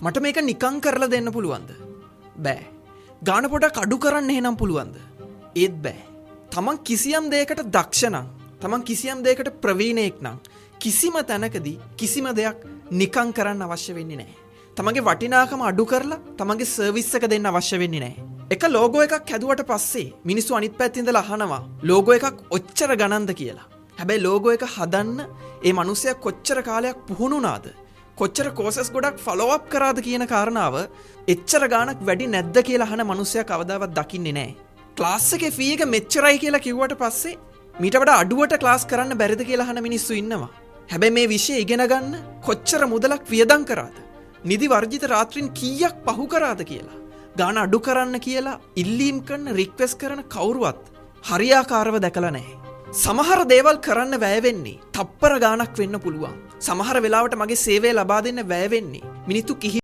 මට මේක නිකං කරලා දෙන්න පුළුවන්ද? බෑ. ගාන පොඩක් අඩු කරන්න එහෙනම් පුළුවන්ද? ඒත් බෑ. තමන් කිසියම් දෙයකට දක්ෂ නම්, තමන් කිසියම් දෙයකට ප්‍රවීණයෙක් නම් කිසිම තැනකදී කිසිම දෙයක් නිකං කරන්න අවශ්‍ය වෙන්නේ නැහැ. තමන්ගේ වටිනාකම අඩු කරලා තමන්ගේ සර්විස් එක දෙන්න අවශ්‍ය වෙන්නේ නැහැ. එක ලෝගෝ එකක් හැදුවට පස්සේ මිනිස්සු අනිත් පැත්තේ ඉඳලා අහනවා ලෝගෝ එකක් ඔච්චර ගණන්ද කියලා. හැබැයි ලෝගෝ එක හදන්න ඒ මිනිස්සයා කොච්චර කාලයක් පුහුණු වුණාද? කොච්චර කෝසස් ගොඩක් ෆලෝ අප් කරාද කියන කාරණාව එච්චර ගාණක් වැඩි නැද්ද කියලා අහන මිනිස්සයා කවදාවත් දකින්නේ නැහැ. ක්ලාස් එකේ ෆී එක මෙච්චරයි කියලා කිව්වට පස්සේ මීට වඩා අඩුවට ක්ලාස් කරන්න බැරිද කියලා අහන මිනිස්සු ඉන්නවා. හැබැයි මේ විෂය ඉගෙන ගන්න කොච්චර මුදලක් වියදම් කරාද? නිදි වර්ජිත රාත්‍රීන් කීයක් පහු කරාද කියලා. ගාන අඩු කරන්න කියලා ඉල්ලීම් කරන රික්වෙස්ට් කරන කවුරුවත් හරියාකාරව දැකලා නැහැ. සමහර දේවල් කරන්න වැය වෙන්නේ තප්පර ගාණක් වෙන්න පුළුවන්. සමහර වෙලාවට මගේ සේවය ලබා දෙන්න වැය වෙන්නේ මිනිත්තු කිහිප